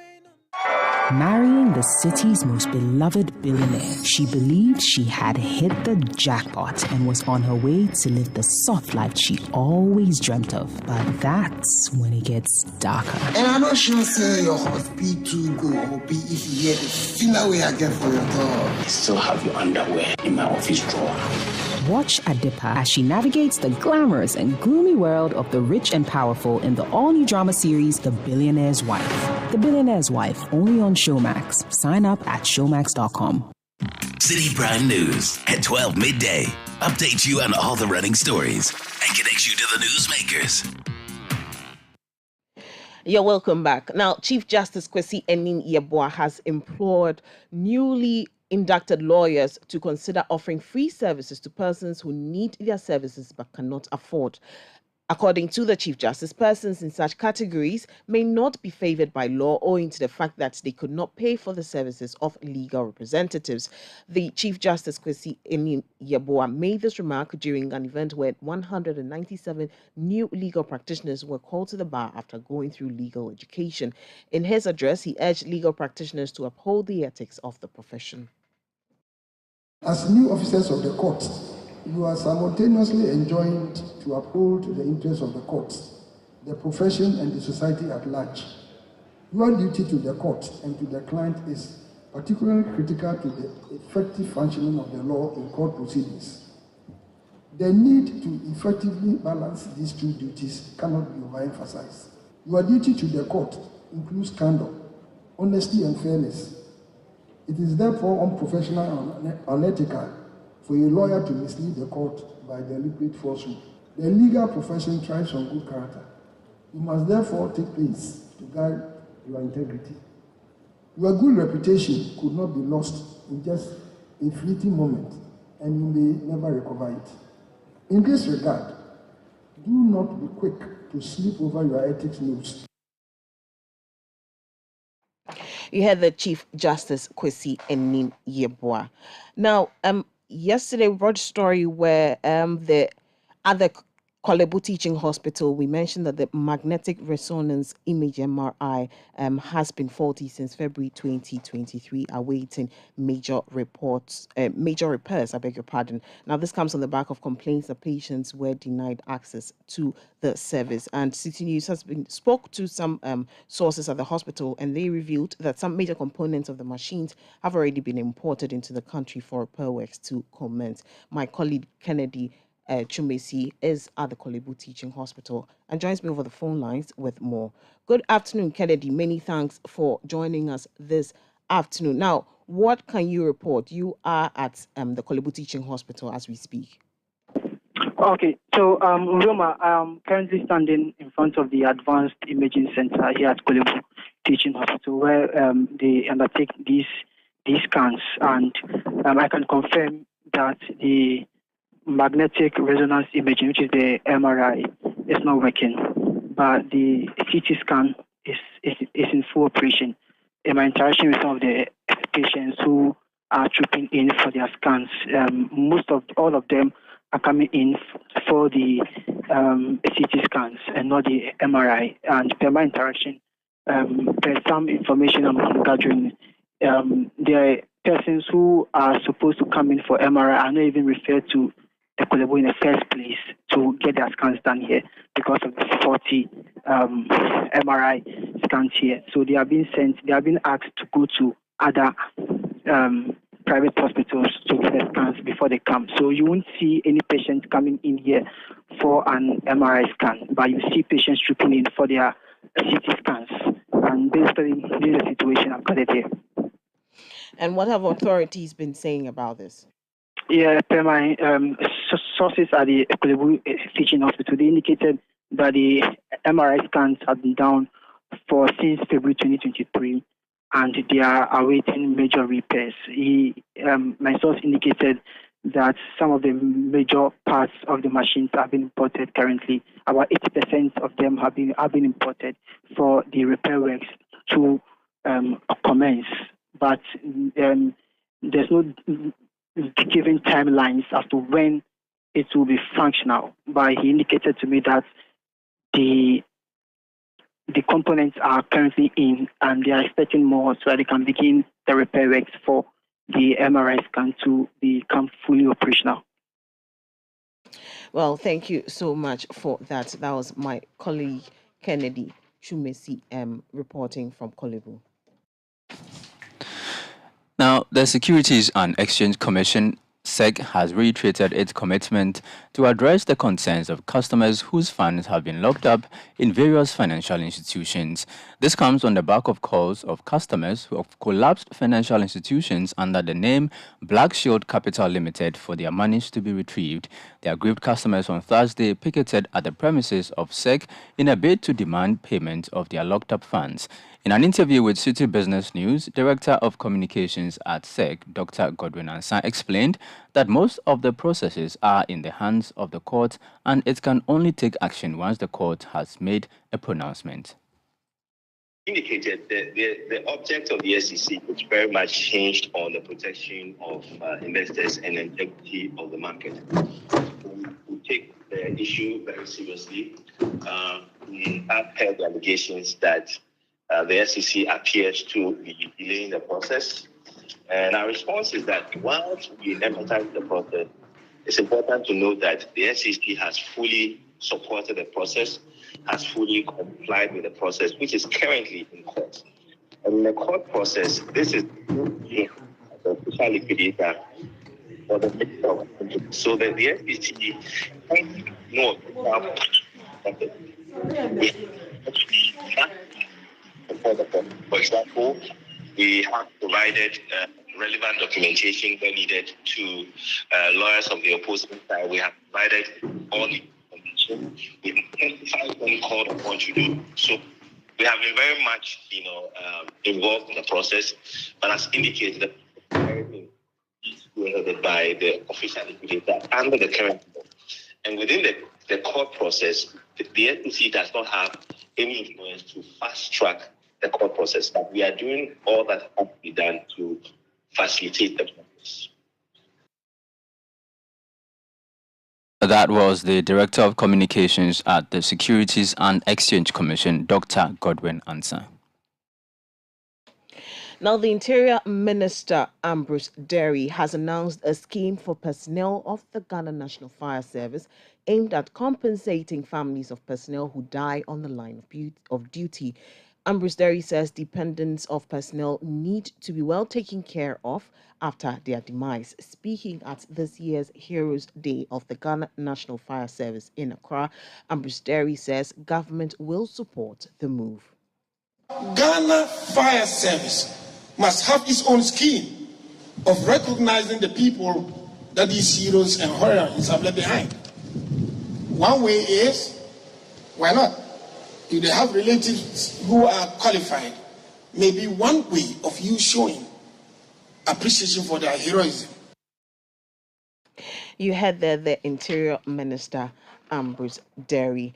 Marrying the city's most beloved billionaire, she believed she had hit the jackpot and was on her way to live the soft life she always dreamt of. But that's when it gets darker. And I'm not sure say your husband to go or be if you hear the final way I get for your dog. I still have your underwear in my office drawer. Watch Adipa as she navigates the glamorous and gloomy world of the rich and powerful in the all-new drama series, The Billionaire's Wife. The Billionaire's Wife, only on Showmax. Sign up at showmax.com. Citi Prime News at 12 midday. Update you on all the running stories and connects you to the newsmakers. You're welcome back. Now, Chief Justice Kwesi Enin-Yeboah has implored newly inducted lawyers to consider offering free services to persons who need their services but cannot afford According to the Chief Justice, persons in such categories may not be favored by law owing to the fact that they could not pay for the services of legal representatives. The Chief Justice, Kwesi Yeboah, made this remark during an event where 197 new legal practitioners were called to the bar after going through legal education. In his address, he urged legal practitioners to uphold the ethics of the profession. As new officers of the court, you are simultaneously enjoined to uphold the interests of the courts, the profession, and the society at large. Your duty to the court and to the client is particularly critical to the effective functioning of the law in court proceedings. The need to effectively balance these two duties cannot be overemphasized. Your duty to the court includes candor, honesty, and fairness. It is therefore unprofessional and unethical for a lawyer to mislead the court by deliberate falsehood. The legal profession thrives on good character. You must therefore take pains to guard your integrity. Your good reputation could not be lost in just a fleeting moment, and you may never recover it. In this regard, do not be quick to slip over your ethics notes. You heard the Chief Justice Kwesi Yeboah. Now, yesterday we brought a story where the other Kolebu Teaching Hospital, we mentioned that the magnetic resonance image MRI has been faulty since February 2023, awaiting major repairs, I beg your pardon. Now, this comes on the back of complaints that patients were denied access to the service. And Citi News spoke to some sources at the hospital, and they revealed that some major components of the machines have already been imported into the country for repair works to commence. My colleague Kennedy Chumesi is at the Kolebu Teaching Hospital and joins me over the phone lines with more. Good afternoon, Kennedy. Many thanks for joining us this afternoon. Now, what can you report? You are at the Kolebu Teaching Hospital as we speak. Okay, so Wilma, I'm currently standing in front of the Advanced Imaging Center here at Kolebu Teaching Hospital, where they undertake these scans, and I can confirm that the magnetic resonance imaging, which is the MRI, is not working, but the CT scan is in full operation. In my interaction with some of the patients who are trooping in for their scans, all of them are coming in for the CT scans and not the MRI. And per my interaction, there's some information I'm gathering. The persons who are supposed to come in for MRI are not even referred to the Kolebu in the first place to get their scans done here because of the 40 MRI scans here. So they are being asked to go to other private hospitals to get the scans before they come. So you won't see any patients coming in here for an MRI scan, but you see patients trooping in for their CT scans. And basically, this is the situation I've got it here. And what have authorities been saying about this? Yeah, per my sources at the Kolebu Teaching Hospital, they indicated that the MRI scans have been down since February 2023, and they are awaiting major repairs. My source indicated that some of the major parts of the machines have been imported currently. About 80% of them have been imported for the repair works to commence, but there's no given timelines as to when it will be functional. But he indicated to me that the components are currently in, and they are expecting more so that they can begin the repair works for the MRI scan to become fully operational. Well, thank you so much for that. That was my colleague Kennedy Chumesi reporting from Kolebu. Now, the Securities and Exchange Commission SEC has reiterated its commitment to address the concerns of customers whose funds have been locked up in various financial institutions. This comes on the back of calls of customers who have collapsed financial institutions under the name Black Shield Capital Limited for their monies to be retrieved. The aggrieved customers on Thursday picketed at the premises of SEC in a bid to demand payment of their locked up funds. In an interview with Citi Business News, Director of Communications at SEC, Dr. Godwin Ansa, explained that most of the processes are in the hands of the court and it can only take action once the court has made a pronouncement. Indicated the object of the SEC is very much hinged on the protection of investors and integrity of the market. We take the issue very seriously. We have heard the allegations that the SEC appears to be delaying the process. And our response is that once we empathize the process, it's important to note that the SEC has fully supported the process, has fully complied with the process, which is currently in court. And in the court process, this is the official liquidator for the victim of so that the SEC can know for example, we have provided relevant documentation when needed to lawyers of the opposing side. We have provided all the information. We have identified when called upon to do so. We have been very much, involved in the process, but as indicated, everything is headed by the official liquidator under the current law. And within the court process, the SEC does not have any influence to fast track the court process, but we are doing all that has to be done to facilitate the process. That was the Director of Communications at the Securities and Exchange Commission, Dr. Godwin Ansah. Now, the Interior Minister, Ambrose Derry, has announced a scheme for personnel of the Ghana National Fire Service aimed at compensating families of personnel who die on the line of duty. Ambrose Derry says dependents of personnel need to be well taken care of after their demise. Speaking at this year's Heroes Day of the Ghana National Fire Service in Accra, Ambrose Derry says government will support the move. Ghana Fire Service must have its own scheme of recognizing the people that these heroes and heroines have left behind. One way is, why not? If they have relatives who are qualified, maybe one way of you showing appreciation for their heroism. You heard there the Interior Minister, Ambrose Derry.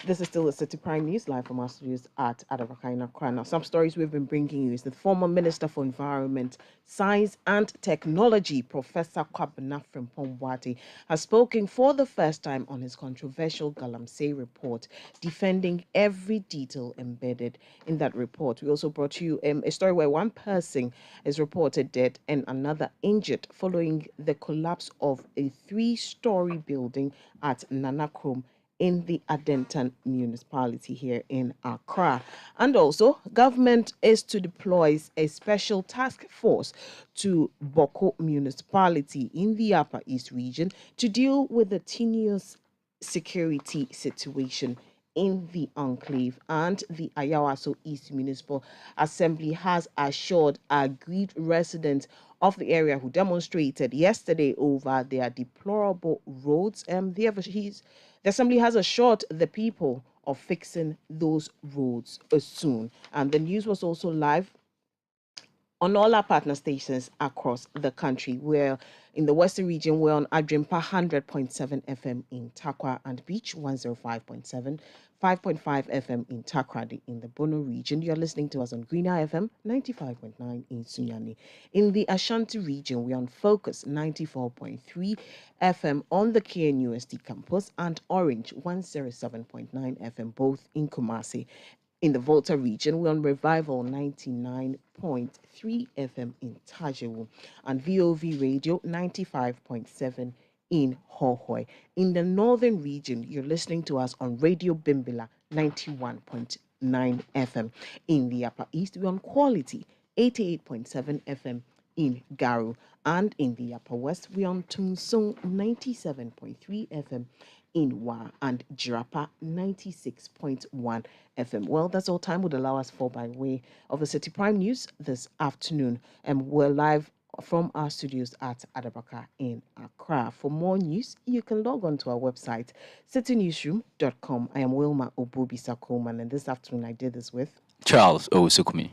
This is still the Citi Prime News, live from our studios at Adabaka in Accra. Now, some stories we've been bringing you is the former Minister for Environment, Science and Technology, Professor Coleman, has spoken for the first time on his controversial Galamsey report, defending every detail embedded in that report. We also brought you a story where one person is reported dead and another injured following the collapse of a 3-story building at Nanakrom in the Adentan municipality here in Accra. And also, government is to deploy a special task force to Boko municipality in the Upper East region to deal with the tenuous security situation in the enclave. And the Ayawaso East Municipal Assembly has assured aggrieved residents of the area who demonstrated yesterday over their deplorable roads. The Assembly has assured the people of fixing those roads soon. And the news was also live on all our partner stations across the country. We're in the Western region, we're on Adrimpa 100.7 FM in Takwa and Beach 105.7, 5.5 FM in Takrady in the Bono region. You're listening to us on Greener FM 95.9 in Sunyani. In the Ashanti region, we're on Focus 94.3 FM on the KNUST campus and Orange 107.9 FM, both in Kumasi. In the Volta region, we're on Revival 99.3 FM in Tajewu and VOV Radio 95.7 in Hohoi. In the northern region, you're listening to us on Radio Bimbila 91.9 FM. In the Upper East, we're on Quality 88.7 FM in Garu. And in the Upper West, we're on Tunsung 97.3 FM in Wa and Jirapa 96.1 FM. Well, that's all time would allow us for by way of the Citi Prime News this afternoon. And we're live from our studios at Adabaka in Accra. For more news, you can log on to our website, citynewsroom.com. I am Wilma Obuobisa Coleman, and this afternoon I did this with Charles Owusu.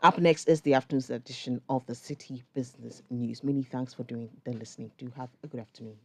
Up next is the afternoon's edition of the City Business News. Many thanks for doing the listening. Do have a good afternoon.